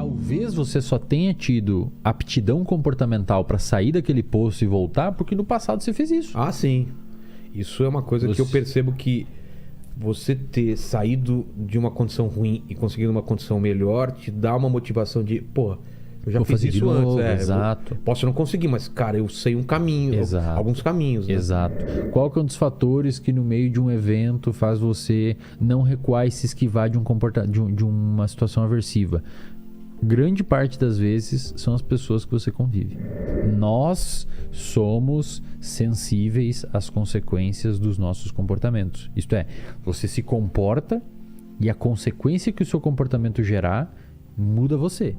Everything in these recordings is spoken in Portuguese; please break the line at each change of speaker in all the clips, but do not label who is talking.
Talvez você só tenha tido aptidão comportamental para sair daquele poço e voltar porque no passado você fez isso.
Ah, sim. Isso é uma coisa que eu percebo que você ter saído de uma condição ruim e conseguido uma condição melhor te dá uma motivação de, pô, eu já fiz isso antes.
Exato.
Posso não conseguir, mas, cara, eu sei um caminho, alguns caminhos. Né?
Exato. Qual que é um dos fatores que no meio de um evento faz você não recuar e se esquivar de uma situação aversiva? Grande parte das vezes são as pessoas que você convive. Nós somos sensíveis às consequências dos nossos comportamentos. Isto é, você se comporta e a consequência que o seu comportamento gerar muda você.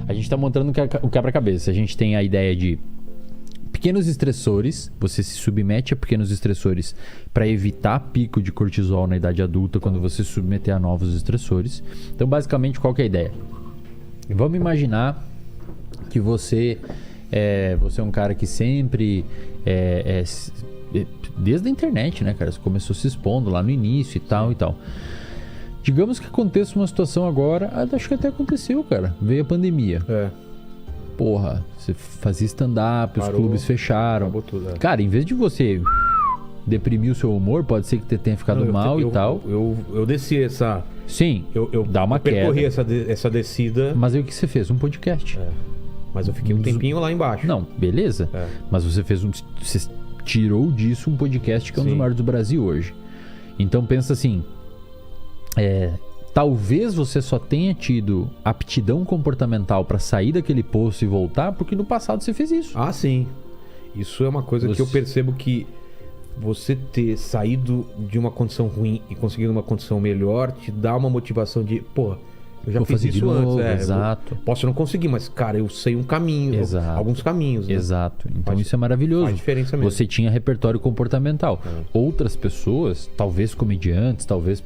A gente está montando o quebra-cabeça. A gente tem a ideia de pequenos estressores, você se submete a pequenos estressores para evitar pico de cortisol na idade adulta quando você se submeter a novos estressores. Então, basicamente, qual que é a ideia? Vamos imaginar que você é um cara que sempre, desde a internet, né, cara? Você começou se expondo lá no início e tal e tal. Digamos que aconteça uma situação agora, acho que até aconteceu, cara. Veio a pandemia. Porra, você fazia stand-up, os clubes fecharam.
Tudo,
Cara, em vez de você deprimir o seu humor, pode ser que você tenha ficado mal e tal.
Eu desci essa...
Sim, dá uma queda.
Eu percorri essa descida.
Mas aí o que você fez? Um podcast.
Mas eu fiquei um tempinho lá embaixo.
Não, beleza. Mas você você tirou disso um podcast que é um dos maiores do Brasil hoje. Então pensa assim... talvez você só tenha tido aptidão comportamental para sair daquele poço e voltar porque no passado você fez isso.
Ah, sim. Isso é uma coisa que eu percebo que você ter saído de uma condição ruim e conseguido uma condição melhor te dá uma motivação de, pô, eu já fiz isso antes.
Exato.
Posso não conseguir, mas, cara, eu sei um caminho, alguns caminhos. Né?
Exato. Então isso é maravilhoso.
Faz diferença mesmo.
Você tinha repertório comportamental. Outras pessoas, talvez comediantes, talvez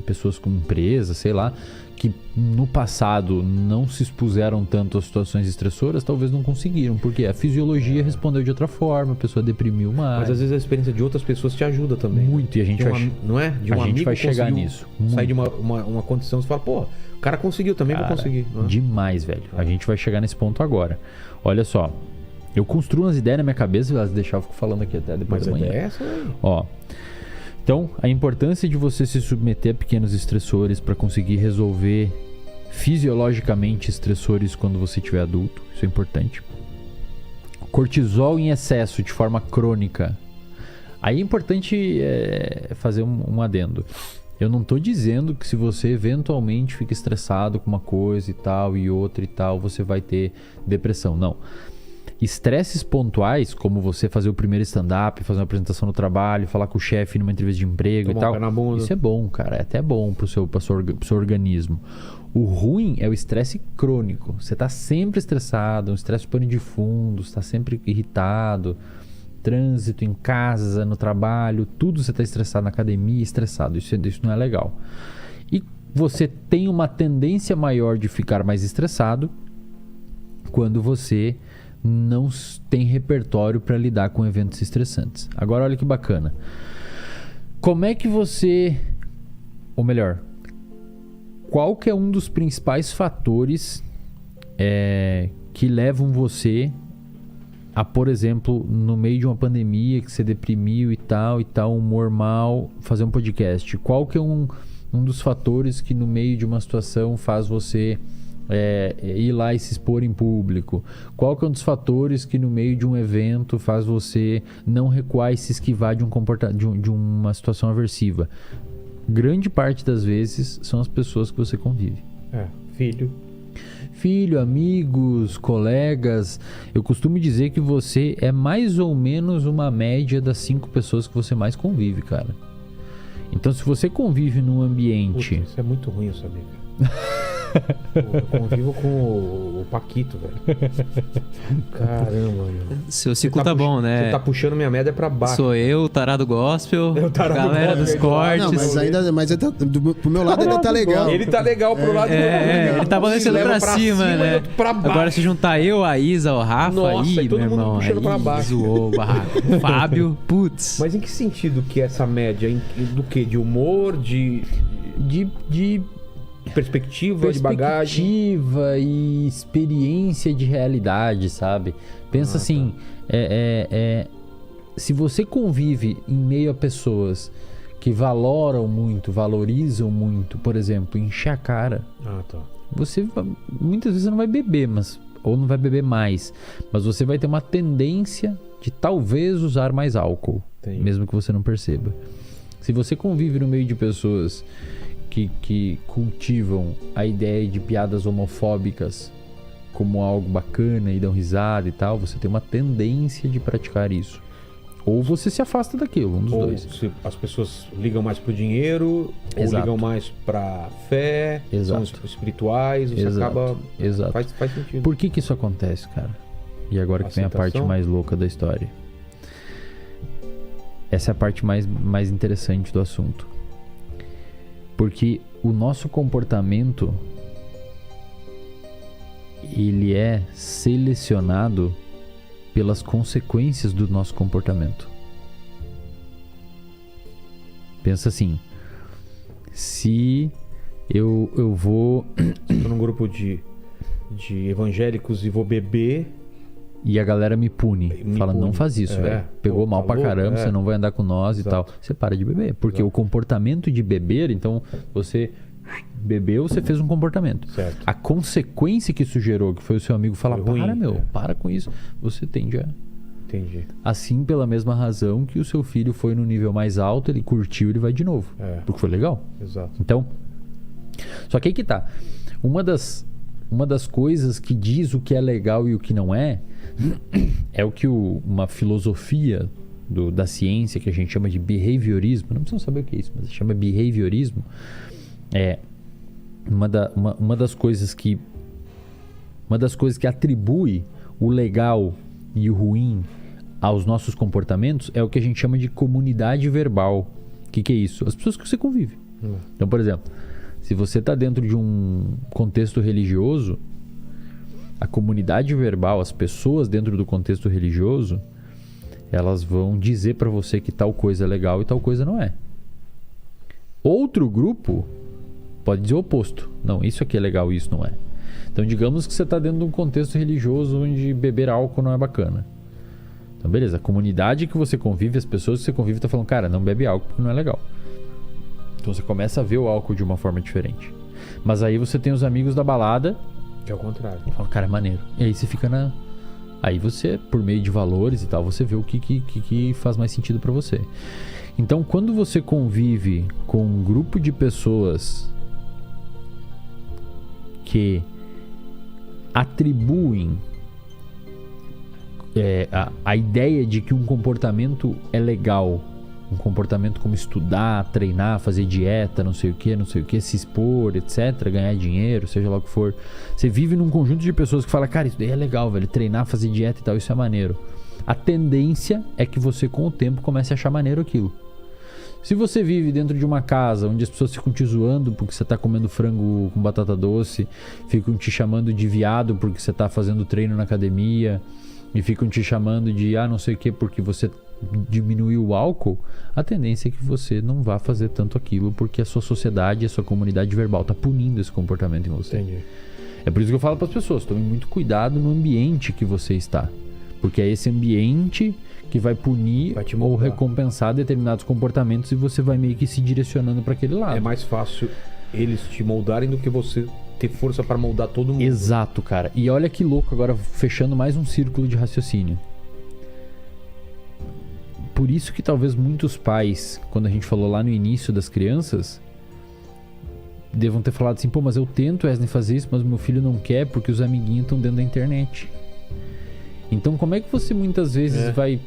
pessoas com empresa, sei lá, que no passado não se expuseram tanto a situações estressoras, talvez não conseguiram, porque a fisiologia respondeu de outra forma, a pessoa deprimiu mais.
Mas às vezes a experiência de outras pessoas te ajuda também.
Muito, e a gente vai...
Não é? De um
a gente
amigo
vai chegar nisso.
Sair de uma condição, você fala, pô, o cara conseguiu, também vou conseguir. Não é?
Demais, velho. A gente vai chegar nesse ponto agora. Olha só, eu construo umas ideias na minha cabeça e deixar eu fico falando aqui até depois da manhã.
Mas é essa aí.
Ó, então, a importância de você se submeter a pequenos estressores para conseguir resolver fisiologicamente estressores quando você estiver adulto, isso é importante. Cortisol em excesso de forma crônica. Aí é importante fazer um adendo. Eu não estou dizendo que se você eventualmente fica estressado com uma coisa e tal e outra e tal, você vai ter depressão. Não. Estresses pontuais, como você fazer o primeiro stand-up, fazer uma apresentação no trabalho, falar com o chefe numa entrevista de emprego e tal. Isso é bom, cara. É até bom pro seu organismo. O ruim é o estresse crônico. Você tá sempre estressado, um estresse pano de fundo, está sempre irritado. Trânsito, em casa, no trabalho, tudo você tá estressado, na academia, estressado. Isso não é legal. E você tem uma tendência maior de ficar mais estressado quando você não tem repertório para lidar com eventos estressantes. Agora olha que bacana. Como é que você... Ou melhor, qual que é um dos principais fatores que levam você a, por exemplo, no meio de uma pandemia que você deprimiu e tal, humor mal, fazer um podcast? Qual que é um dos fatores que no meio de uma situação faz você... ir lá e se expor em público? Qual que é um dos fatores que no meio de um evento faz você não recuar e se esquivar de uma situação aversiva? Grande parte das vezes são as pessoas que você convive. Filho, amigos, colegas. Eu costumo dizer que você é mais ou menos uma média das 5 pessoas que você mais convive, cara. Então, se você convive num ambiente...
Isso é muito ruim, eu sabia, cara. Eu convivo com o Paquito, velho. Caramba, meu.
Seu ciclo tá bom, né?
Você tá puxando minha média pra baixo.
Sou eu, o tarado gospel, galera dos cortes.
Não, mas ele tá, pro meu lado ele tá legal.
Ele tá legal pro lado do
ele tá balançando pra cima, né?
Pra baixo.
Agora se juntar eu, a Isa, o Rafa,
Nossa,
aí,
todo
meu
mundo
irmão,
puxando pra baixo.
Zoou, barraco. Fábio, putz.
Mas em que sentido que é essa média? Do quê? De humor? De perspectiva, de bagagem?
Perspectiva e experiência de realidade, sabe? Pensa assim, se você convive em meio a pessoas que valoram muito, valorizam muito, por exemplo, encher a cara, você muitas vezes não vai beber, ou não vai beber mais, mas você vai ter uma tendência de talvez usar mais álcool, mesmo que você não perceba. Se você convive no meio de pessoas que cultivam a ideia de piadas homofóbicas como algo bacana e dão risada e tal, você tem uma tendência de praticar isso. Ou você se afasta daquilo, um dos dois.
Se as pessoas ligam mais pro dinheiro, ou ligam mais pra fé, são espirituais, você acaba... Faz sentido.
Por que isso acontece, cara? E agora que vem a parte mais louca da história. Essa é a parte mais interessante do assunto. Porque o nosso comportamento, ele é selecionado pelas consequências do nosso comportamento. Pensa assim, se eu vou...
Estou num grupo de evangélicos e vou beber...
E a galera me pune. Fala, não faz isso, velho. Pegou mal pra caramba, você não vai andar com nós e tal. Você para de beber. Porque o comportamento de beber, então, você bebeu, você fez um comportamento.
Certo.
A consequência que isso gerou, que foi o seu amigo falar, para com isso, você tende a...
Entendi.
Assim, pela mesma razão que o seu filho foi no nível mais alto, ele curtiu, ele vai de novo. Porque foi legal.
Exato.
Então, só que aí que tá. Uma das coisas que diz o que é legal e o que não é o que uma filosofia da ciência que a gente chama de behaviorismo, não precisam saber o que é isso, mas chama behaviorismo, uma das coisas que atribui o legal e o ruim aos nossos comportamentos é o que a gente chama de comunidade verbal. O que é isso? As pessoas que você convive. Então, por exemplo, se você está dentro de um contexto religioso, a comunidade verbal, as pessoas dentro do contexto religioso, elas vão dizer para você que tal coisa é legal e tal coisa não é. Outro grupo pode dizer o oposto. Não, isso aqui é legal e isso não é. Então, digamos que você está dentro de um contexto religioso onde beber álcool não é bacana. Então, beleza, a comunidade que você convive, as pessoas que você convive estão falando, cara, não bebe álcool porque não é legal. Então, você começa a ver o álcool de uma forma diferente. Mas aí você tem os amigos da balada...
Que é o contrário.
Fala, cara, é maneiro. E aí você fica na... Aí você, por meio de valores e tal, você vê o que faz mais sentido pra você. Então, quando você convive com um grupo de pessoas que atribuem a ideia de que um comportamento é legal, um comportamento como estudar, treinar, fazer dieta, não sei o que, se expor, etc, ganhar dinheiro, seja lá o que for. Você vive num conjunto de pessoas que falam, cara, isso daí é legal, velho, treinar, fazer dieta e tal, isso é maneiro. A tendência é que você, com o tempo, comece a achar maneiro aquilo. Se você vive dentro de uma casa onde as pessoas ficam te zoando porque você tá comendo frango com batata doce, ficam te chamando de viado porque você tá fazendo treino na academia, e ficam te chamando de não sei o que porque você diminuiu o álcool, a tendência é que você não vá fazer tanto aquilo porque a sua sociedade, a sua comunidade verbal tá punindo esse comportamento em você.
Entendi.
É por isso que eu falo para as pessoas, tome muito cuidado no ambiente que você está, porque é esse ambiente que vai punir ou recompensar determinados comportamentos e você vai meio que se direcionando para aquele lado.
É mais fácil eles te moldarem do que você ter força para moldar todo mundo.
Exato, cara. E olha que louco, agora fechando mais um círculo de raciocínio. Por isso que talvez muitos pais, quando a gente falou lá no início das crianças, devam ter falado assim, pô, mas eu tento, Wesley, fazer isso, mas meu filho não quer porque os amiguinhos estão dentro da internet. Então como é que você muitas vezes vai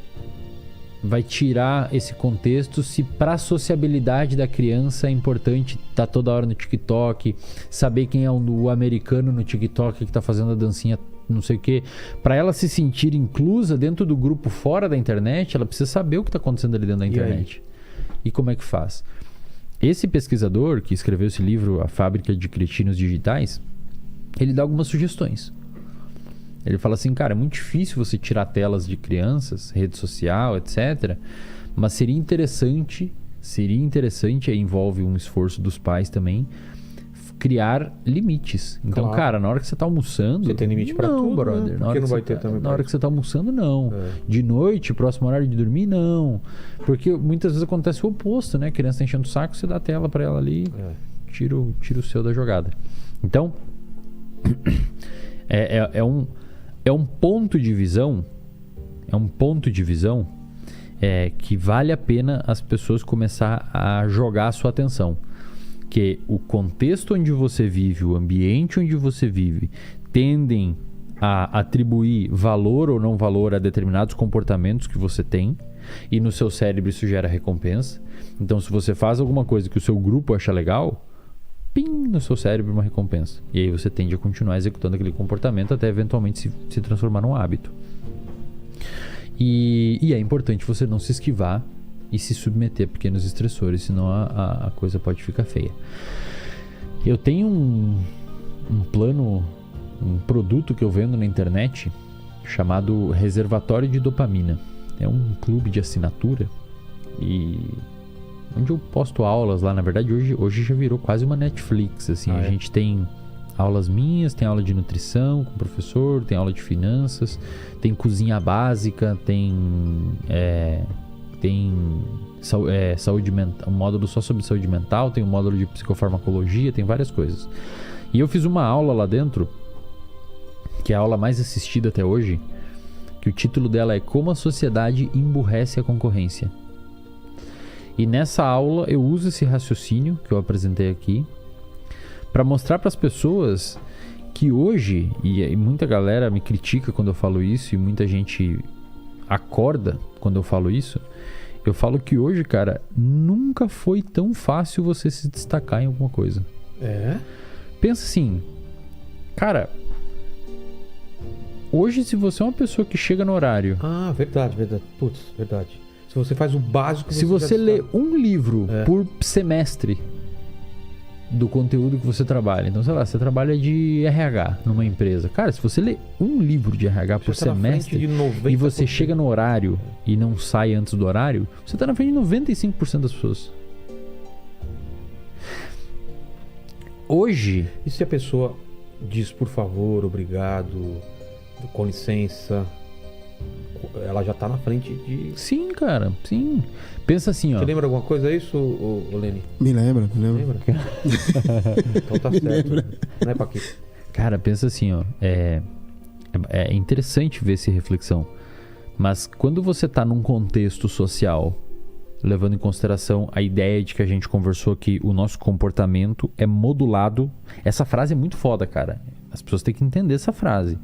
vai tirar esse contexto se pra sociabilidade da criança é importante estar toda hora no TikTok, saber quem é o americano no TikTok que tá fazendo a dancinha não sei o que, pra ela se sentir inclusa dentro do grupo fora da internet, ela precisa saber o que tá acontecendo ali dentro da internet. E como é que faz? Esse pesquisador que escreveu esse livro, A Fábrica de Cretinos Digitais, ele dá algumas sugestões. Ele fala assim, cara, é muito difícil você tirar telas de crianças, rede social, etc. Mas seria interessante, aí envolve um esforço dos pais também, criar limites. Então, claro, cara, na hora que você tá almoçando...
Você tem limite pra tudo,
brother.
Né?
Na hora,
não
que,
vai
você
ter
tá,
também
na hora que você tá almoçando, não. De noite, próximo horário de dormir, não. Porque muitas vezes acontece o oposto, né? A criança tá enchendo o saco, você dá a tela pra ela ali, tira o seu da jogada. Então, é um ponto de visão, que vale a pena as pessoas começar a jogar a sua atenção. Que o contexto onde você vive, o ambiente onde você vive, tendem a atribuir valor ou não valor a determinados comportamentos que você tem, e no seu cérebro isso gera recompensa. Então, se você faz alguma coisa que o seu grupo acha legal, pim, no seu cérebro uma recompensa. E aí você tende a continuar executando aquele comportamento até eventualmente se transformar num hábito. E é importante você não se esquivar e se submeter a pequenos estressores, senão a coisa pode ficar feia. Eu tenho um plano, um produto que eu vendo na internet chamado Reservatório de Dopamina. É um clube de assinatura e onde eu posto aulas lá. Na verdade, hoje já virou quase uma Netflix, assim. A gente tem aulas minhas, tem aula de nutrição com o professor, tem aula de finanças, tem cozinha básica, tem saúde mental, um módulo só sobre saúde mental, tem um módulo de psicofarmacologia, tem várias coisas. E eu fiz uma aula lá dentro, que é a aula mais assistida até hoje, que o título dela é Como a Sociedade Emburrece a Concorrência. E nessa aula eu uso esse raciocínio que eu apresentei aqui para mostrar para as pessoas que hoje, e muita galera me critica quando eu falo isso, e muita gente acorda quando eu falo isso, eu falo que hoje, cara, nunca foi tão fácil você se destacar em alguma coisa. Pensa assim, cara, hoje se você é uma pessoa que chega no horário...
Verdade. Putz, verdade. Se você faz o básico...
Se você lê um livro por semestre do conteúdo que você trabalha. Então, sei lá, você trabalha de RH numa empresa. Cara, se você lê um livro de RH por semestre e você chega no horário e não sai antes do horário, você tá na frente de 95% das pessoas. Hoje...
E se a pessoa diz, por favor, obrigado, com licença... Ela já tá na frente de...
Sim, cara, sim. Pensa assim, ó.
Você lembra alguma coisa disso, Leni?
Me lembra.
Lembra? Então tá certo. Não é Paquito.
Cara, pensa assim, ó. É interessante ver essa reflexão. Mas quando você tá num contexto social, levando em consideração a ideia de que a gente conversou que o nosso comportamento é modulado. Essa frase é muito foda, cara. As pessoas têm que entender essa frase.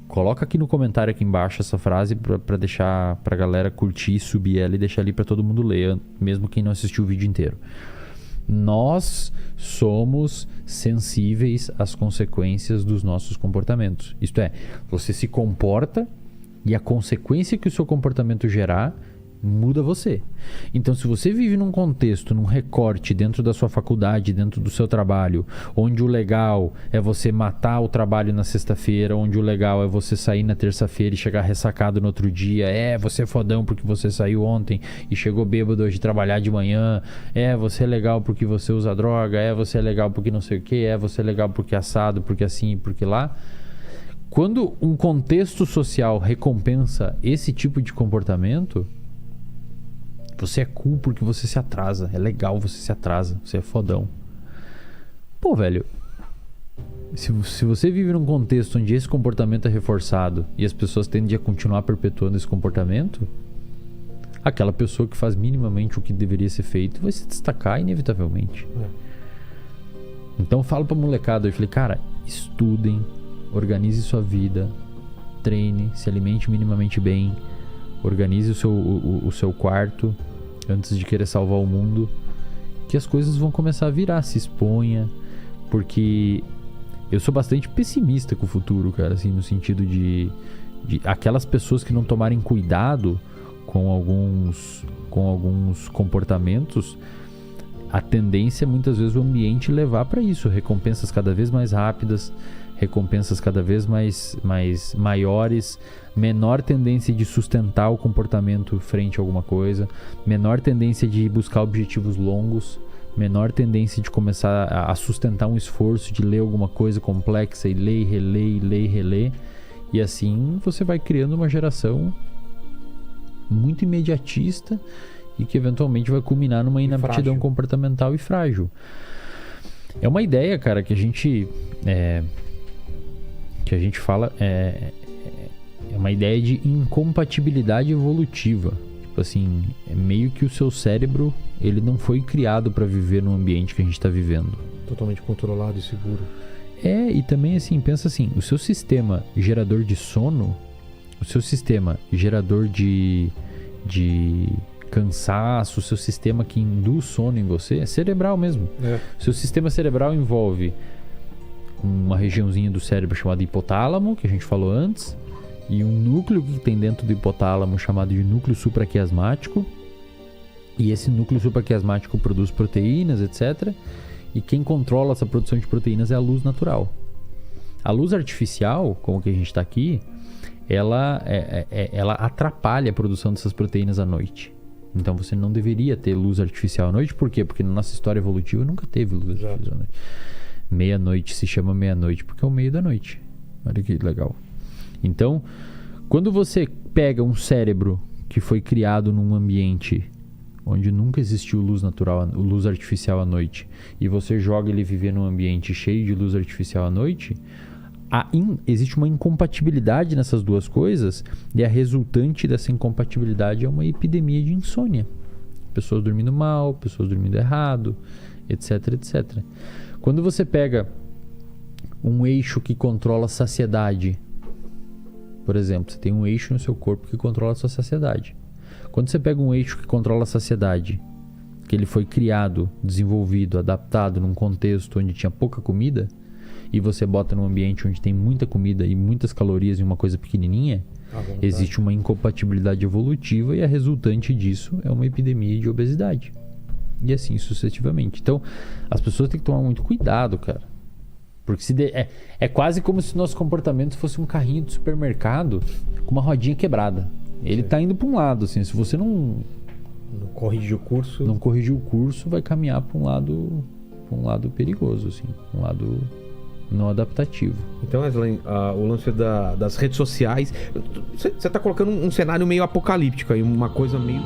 Coloca aqui no comentário aqui embaixo essa frase pra deixar pra galera curtir, subir ela e deixar ali pra todo mundo ler, mesmo quem não assistiu o vídeo inteiro. Nós somos sensíveis às consequências dos nossos comportamentos. Isto é, você se comporta e a consequência que o seu comportamento gerar muda você. Então, se você vive num contexto, num recorte dentro da sua faculdade, dentro do seu trabalho, onde o legal é você matar o trabalho na sexta-feira, onde o legal é você sair na terça-feira e chegar ressacado no outro dia, você é fodão porque você saiu ontem e chegou bêbado hoje trabalhar de manhã, você é legal porque você usa droga, você é legal porque não sei o que, você é legal porque assado, porque assim, porque lá. Quando um contexto social recompensa esse tipo de comportamento, você é cool porque você se atrasa. É legal, você se atrasa. Você é fodão. Pô, velho. Se você vive num contexto onde esse comportamento é reforçado e as pessoas tendem a continuar perpetuando esse comportamento, aquela pessoa que faz minimamente o que deveria ser feito vai se destacar inevitavelmente. Então eu falo pra molecada, eu falei, cara, estudem, organize sua vida, treine, se alimente minimamente bem, Organize o seu quarto antes de querer salvar o mundo, que as coisas vão começar a virar. Se exponha, porque eu sou bastante pessimista com o futuro, cara, assim, no sentido de aquelas pessoas que não tomarem cuidado com alguns comportamentos, a tendência é muitas vezes o ambiente levar para isso, recompensas cada vez mais rápidas, recompensas cada vez mais maiores, menor tendência de sustentar o comportamento frente a alguma coisa, menor tendência de buscar objetivos longos, menor tendência de começar a sustentar um esforço de ler alguma coisa complexa e ler e reler. E assim você vai criando uma geração muito imediatista e que eventualmente vai culminar numa inaptidão comportamental e frágil. É uma ideia, cara, que a gente fala, é uma ideia de incompatibilidade evolutiva. Tipo assim, é meio que o seu cérebro, ele não foi criado para viver no ambiente que a gente está vivendo.
Totalmente controlado e seguro.
E também assim, pensa assim, o seu sistema gerador de sono, o seu sistema gerador de cansaço, o seu sistema que induz sono em você, é cerebral mesmo. O seu sistema cerebral envolve uma regiãozinha do cérebro chamada hipotálamo, que a gente falou antes, e um núcleo que tem dentro do hipotálamo chamado de núcleo supraquiasmático. E esse núcleo supraquiasmático produz proteínas, etc. E quem controla essa produção de proteínas é a luz natural. A luz artificial, como que a gente está aqui, ela atrapalha a produção dessas proteínas à noite. Então você não deveria ter luz artificial à noite. Por quê? Porque na nossa história evolutiva nunca teve luz artificial à noite. Meia-noite se chama meia-noite porque é o meio da noite. Olha que legal. Então, quando você pega um cérebro que foi criado num ambiente onde nunca existiu luz natural, luz artificial à noite, e você joga ele viver num ambiente cheio de luz artificial à noite, existe uma incompatibilidade nessas duas coisas, e a resultante dessa incompatibilidade é uma epidemia de insônia. Pessoas dormindo mal, pessoas dormindo errado, etc, etc. Quando você pega um eixo que controla a saciedade, por exemplo, você tem um eixo no seu corpo que controla a sua saciedade. Quando você pega um eixo que controla a saciedade, que ele foi criado, desenvolvido, adaptado num contexto onde tinha pouca comida, e você bota num ambiente onde tem muita comida e muitas calorias em uma coisa pequenininha, existe uma incompatibilidade evolutiva, e a resultante disso é uma epidemia de obesidade. E assim sucessivamente. Então, as pessoas têm que tomar muito cuidado, cara. Porque é quase como se o nosso comportamento fosse um carrinho de supermercado com uma rodinha quebrada. Ele tá indo para um lado, assim. Se você não
corrigir o curso...
Não corrigir o curso, vai caminhar para um lado perigoso, assim. Um lado não adaptativo.
Então, Wesley, o lance das redes sociais... Você tá colocando um cenário meio apocalíptico aí, uma coisa meio...